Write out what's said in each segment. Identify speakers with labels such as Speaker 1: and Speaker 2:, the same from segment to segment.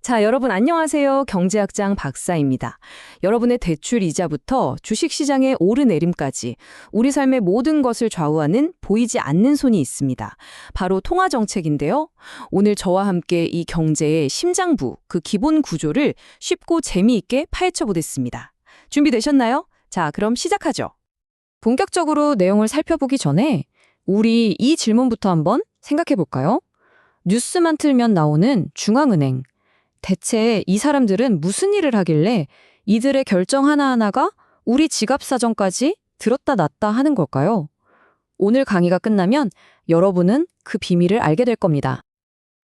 Speaker 1: 자, 여러분 안녕하세요. 경제학장 박사입니다. 여러분의 대출 이자부터 주식시장의 오르내림까지 우리 삶의 모든 것을 좌우하는 보이지 않는 손이 있습니다. 바로 통화정책인데요. 오늘 저와 함께 이 경제의 심장부, 그 기본 구조를 쉽고 재미있게 파헤쳐 보겠습니다. 준비되셨나요? 자, 그럼 시작하죠. 본격적으로 내용을 살펴보기 전에 우리 이 질문부터 한번 생각해 볼까요? 뉴스만 틀면 나오는 중앙은행. 대체 이 사람들은 무슨 일을 하길래 이들의 결정 하나하나가 우리 지갑 사정까지 들었다 놨다 하는 걸까요? 오늘 강의가 끝나면 여러분은 그 비밀을 알게 될 겁니다.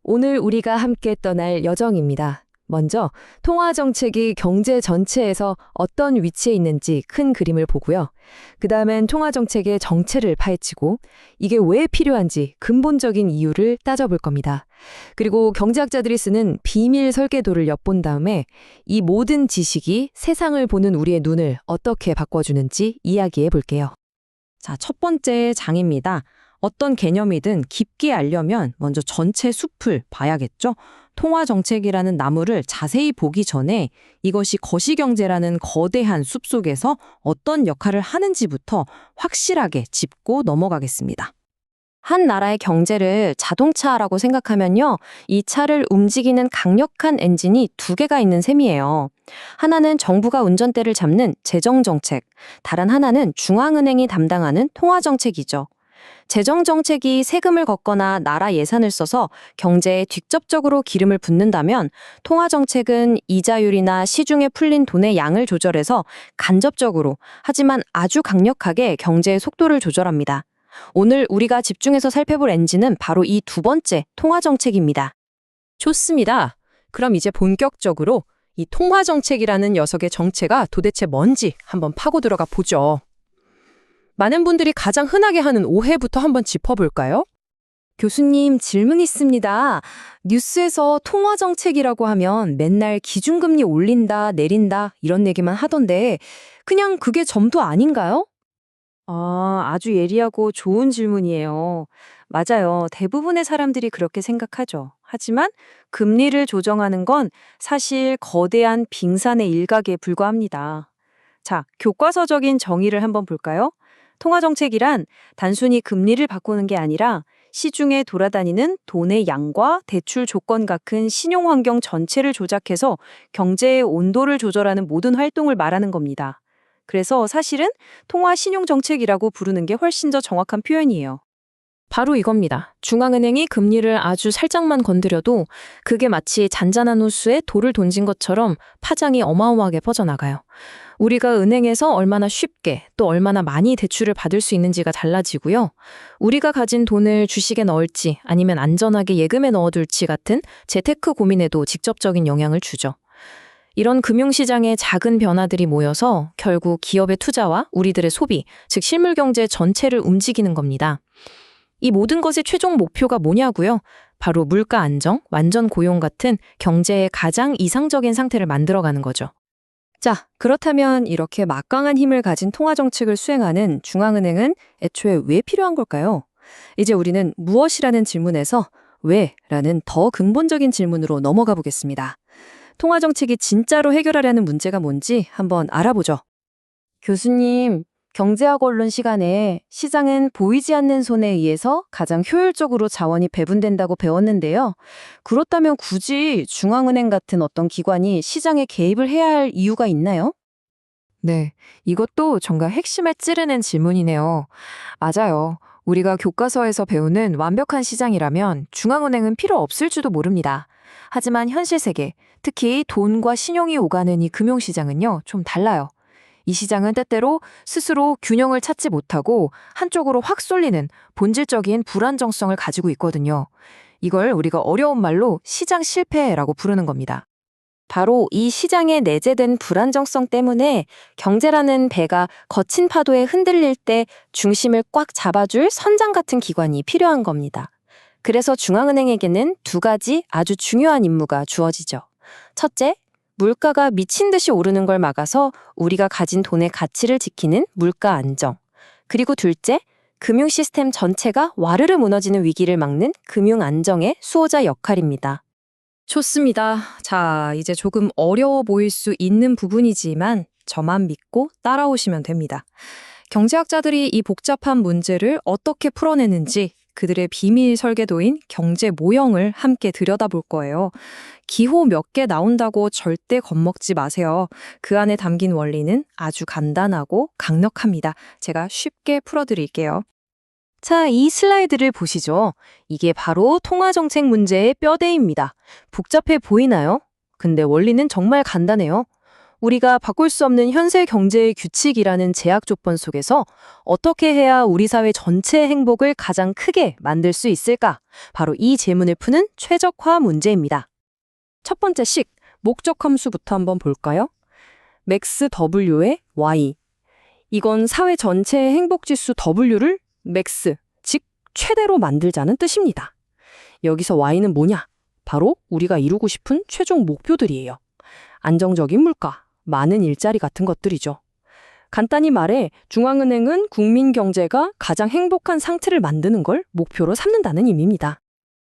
Speaker 1: 오늘 우리가 함께 떠날 여정입니다. 먼저 통화정책이 경제 전체에서 어떤 위치에 있는지 큰 그림을 보고요. 그 다음엔 통화정책의 정체를 파헤치고 이게 왜 필요한지 근본적인 이유를 따져볼 겁니다. 그리고 경제학자들이 쓰는 비밀 설계도를 엿본 다음에 이 모든 지식이 세상을 보는 우리의 눈을 어떻게 바꿔주는지 이야기해 볼게요. 자, 첫 번째 장입니다. 어떤 개념이든 깊게 알려면 먼저 전체 숲을 봐야겠죠? 통화정책이라는 나무를 자세히 보기 전에 이것이 거시경제라는 거대한 숲 속에서 어떤 역할을 하는지부터 확실하게 짚고 넘어가겠습니다. 한 나라의 경제를 자동차라고 생각하면요. 이 차를 움직이는 강력한 엔진이 두 개가 있는 셈이에요. 하나는 정부가 운전대를 잡는 재정정책, 다른 하나는 중앙은행이 담당하는 통화정책이죠. 재정정책이 세금을 걷거나 나라 예산을 써서 경제에 직접적으로 기름을 붓는다면 통화정책은 이자율이나 시중에 풀린 돈의 양을 조절해서 간접적으로 하지만 아주 강력하게 경제의 속도를 조절합니다. 오늘 우리가 집중해서 살펴볼 엔진은 바로 이 두 번째 통화정책입니다. 좋습니다. 그럼 이제 본격적으로 이 통화정책이라는 녀석의 정체가 도대체 뭔지 한번 파고 들어가 보죠. 많은 분들이 가장 흔하게 하는 오해부터 한번 짚어볼까요? 교수님, 질문 있습니다. 뉴스에서 통화정책이라고 하면 맨날 기준금리 올린다, 내린다 이런 얘기만 하던데 그냥 그게 전부 아닌가요? 아주 예리하고 좋은 질문이에요. 맞아요. 대부분의 사람들이 그렇게 생각하죠. 하지만 금리를 조정하는 건 사실 거대한 빙산의 일각에 불과합니다. 자, 교과서적인 정의를 한번 볼까요? 통화정책이란 단순히 금리를 바꾸는 게 아니라 시중에 돌아다니는 돈의 양과 대출 조건과 큰 신용환경 전체를 조작해서 경제의 온도를 조절하는 모든 활동을 말하는 겁니다. 그래서 사실은 통화신용정책이라고 부르는 게 훨씬 더 정확한 표현이에요. 바로 이겁니다. 중앙은행이 금리를 아주 살짝만 건드려도 그게 마치 잔잔한 호수에 돌을 던진 것처럼 파장이 어마어마하게 퍼져나가요. 우리가 은행에서 얼마나 쉽게 또 얼마나 많이 대출을 받을 수 있는지가 달라지고요. 우리가 가진 돈을 주식에 넣을지 아니면 안전하게 예금에 넣어둘지 같은 재테크 고민에도 직접적인 영향을 주죠. 이런 금융시장의 작은 변화들이 모여서 결국 기업의 투자와 우리들의 소비, 즉 실물경제 전체를 움직이는 겁니다. 이 모든 것의 최종 목표가 뭐냐고요? 바로 물가 안정, 완전 고용 같은 경제의 가장 이상적인 상태를 만들어가는 거죠. 자, 그렇다면 이렇게 막강한 힘을 가진 통화정책을 수행하는 중앙은행은 애초에 왜 필요한 걸까요? 이제 우리는 무엇이라는 질문에서 왜라는 더 근본적인 질문으로 넘어가 보겠습니다. 통화정책이 진짜로 해결하려는 문제가 뭔지 한번 알아보죠. 교수님, 경제학 언론 시간에 시장은 보이지 않는 손에 의해서 가장 효율적으로 자원이 배분된다고 배웠는데요. 그렇다면 굳이 중앙은행 같은 어떤 기관이 시장에 개입을 해야 할 이유가 있나요? 네, 이것도 정말 핵심을 찌르는 질문이네요. 맞아요. 우리가 교과서에서 배우는 완벽한 시장이라면 중앙은행은 필요 없을지도 모릅니다. 하지만 현실 세계, 특히 돈과 신용이 오가는 이 금융시장은요, 좀 달라요. 이 시장은 때때로 스스로 균형을 찾지 못하고 한쪽으로 확 쏠리는 본질적인 불안정성을 가지고 있거든요. 이걸 우리가 어려운 말로 시장 실패라고 부르는 겁니다. 바로 이 시장에 내재된 불안정성 때문에 경제라는 배가 거친 파도에 흔들릴 때 중심을 꽉 잡아줄 선장 같은 기관이 필요한 겁니다. 그래서 중앙은행에게는 두 가지 아주 중요한 임무가 주어지죠. 첫째, 물가가 미친 듯이 오르는 걸 막아서 우리가 가진 돈의 가치를 지키는 물가 안정. 그리고 둘째, 금융 시스템 전체가 와르르 무너지는 위기를 막는 금융 안정의 수호자 역할입니다. 좋습니다. 자, 이제 조금 어려워 보일 수 있는 부분이지만 저만 믿고 따라오시면 됩니다. 경제학자들이 이 복잡한 문제를 어떻게 풀어내는지 그들의 비밀 설계도인 경제 모형을 함께 들여다볼 거예요. 기호 몇 개 나온다고 절대 겁먹지 마세요. 그 안에 담긴 원리는 아주 간단하고 강력합니다. 제가 쉽게 풀어드릴게요. 자, 이 슬라이드를 보시죠. 이게 바로 통화정책 문제의 뼈대입니다. 복잡해 보이나요? 근데 원리는 정말 간단해요. 우리가 바꿀 수 없는 현재 경제의 규칙이라는 제약 조건 속에서 어떻게 해야 우리 사회 전체의 행복을 가장 크게 만들 수 있을까? 바로 이 질문을 푸는 최적화 문제입니다. 첫 번째 식, 목적 함수부터 한번 볼까요? 맥스 W의 Y. 이건 사회 전체의 행복지수 W를 맥스, 즉 최대로 만들자는 뜻입니다. 여기서 Y는 뭐냐? 바로 우리가 이루고 싶은 최종 목표들이에요. 안정적인 물가, 많은 일자리 같은 것들이죠. 간단히 말해 중앙은행은 국민 경제가 가장 행복한 상태를 만드는 걸 목표로 삼는다는 의미입니다.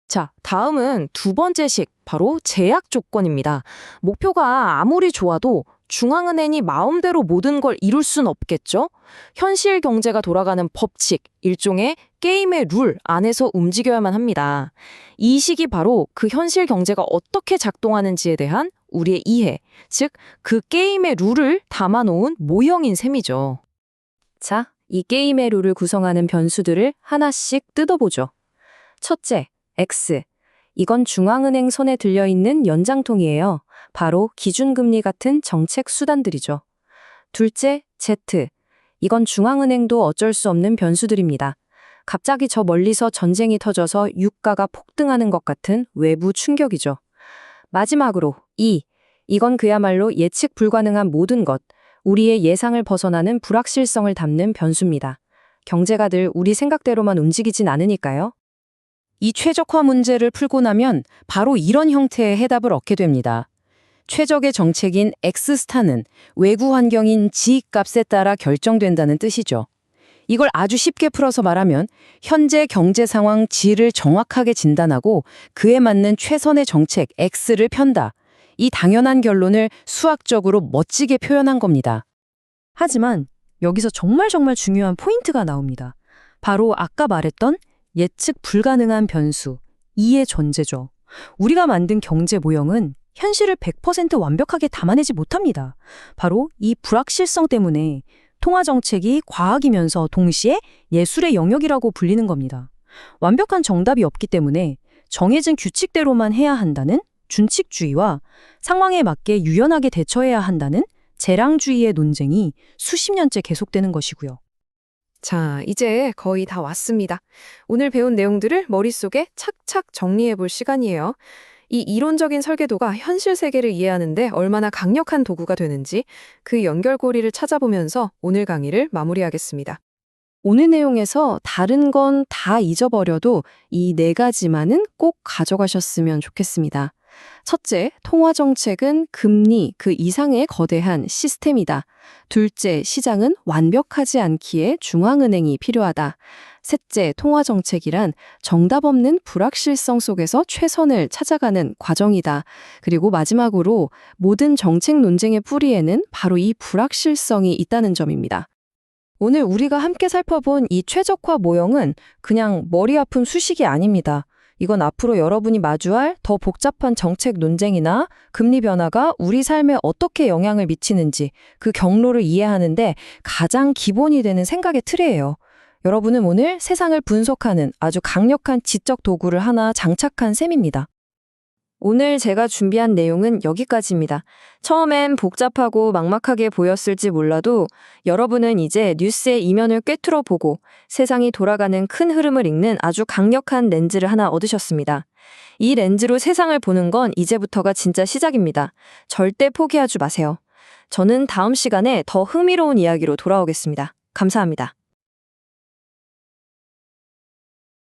Speaker 1: 자, 다음은 두 번째 식, 바로 제약 조건입니다. 목표가 아무리 좋아도 중앙은행이 마음대로 모든 걸 이룰 순 없겠죠? 현실 경제가 돌아가는 법칙, 일종의 게임의 룰 안에서 움직여야만 합니다. 이 식이 바로 그 현실 경제가 어떻게 작동하는지에 대한 우리의 이해, 즉 그 게임의 룰을 담아놓은 모형인 셈이죠. 자, 이 게임의 룰을 구성하는 변수들을 하나씩 뜯어보죠. 첫째, X. 이건 중앙은행 손에 들려있는 연장통이에요. 바로 기준금리 같은 정책 수단들이죠. 둘째, Z. 이건 중앙은행도 어쩔 수 없는 변수들입니다. 갑자기 저 멀리서 전쟁이 터져서 유가가 폭등하는 것 같은 외부 충격이죠. 마지막으로 E. 이건 그야말로 예측 불가능한 모든 것, 우리의 예상을 벗어나는 불확실성을 담는 변수입니다. 경제가 늘 우리 생각대로만 움직이진 않으니까요. 이 최적화 문제를 풀고 나면 바로 이런 형태의 해답을 얻게 됩니다. 최적의 정책인 X스타는 외구 환경인 G값에 따라 결정된다는 뜻이죠. 이걸 아주 쉽게 풀어서 말하면 현재 경제 상황 G를 정확하게 진단하고 그에 맞는 최선의 정책 X를 편다. 이 당연한 결론을 수학적으로 멋지게 표현한 겁니다. 하지만 여기서 정말 중요한 포인트가 나옵니다. 바로 아까 말했던 예측 불가능한 변수, 이의 존재죠. 우리가 만든 경제 모형은 현실을 100% 완벽하게 담아내지 못합니다. 바로 이 불확실성 때문에 통화정책이 과학이면서 동시에 예술의 영역이라고 불리는 겁니다. 완벽한 정답이 없기 때문에 정해진 규칙대로만 해야 한다는 준칙주의와 상황에 맞게 유연하게 대처해야 한다는 재량주의의 논쟁이 수십 년째 계속되는 것이고요. 자, 이제 거의 다 왔습니다. 오늘 배운 내용들을 머릿속에 착착 정리해 볼 시간이에요. 이 이론적인 설계도가 현실 세계를 이해하는데 얼마나 강력한 도구가 되는지 그 연결고리를 찾아보면서 오늘 강의를 마무리하겠습니다. 오늘 내용에서 다른 건 다 잊어버려도 이 네 가지만은 꼭 가져가셨으면 좋겠습니다. 첫째, 통화정책은 금리 그 이상의 거대한 시스템이다. 둘째, 시장은 완벽하지 않기에 중앙은행이 필요하다. 셋째, 통화정책이란 정답 없는 불확실성 속에서 최선을 찾아가는 과정이다. 그리고 마지막으로 모든 정책 논쟁의 뿌리에는 바로 이 불확실성이 있다는 점입니다. 오늘 우리가 함께 살펴본 이 최적화 모형은 그냥 머리 아픈 수식이 아닙니다. 이건 앞으로 여러분이 마주할 더 복잡한 정책 논쟁이나 금리 변화가 우리 삶에 어떻게 영향을 미치는지 그 경로를 이해하는데 가장 기본이 되는 생각의 틀이에요. 여러분은 오늘 세상을 분석하는 아주 강력한 지적 도구를 하나 장착한 셈입니다. 오늘 제가 준비한 내용은 여기까지입니다. 처음엔 복잡하고 막막하게 보였을지 몰라도 여러분은 이제 뉴스의 이면을 꿰뚫어 보고 세상이 돌아가는 큰 흐름을 읽는 아주 강력한 렌즈를 하나 얻으셨습니다. 이 렌즈로 세상을 보는 건 이제부터가 진짜 시작입니다. 절대 포기하지 마세요. 저는 다음 시간에 더 흥미로운 이야기로 돌아오겠습니다. 감사합니다.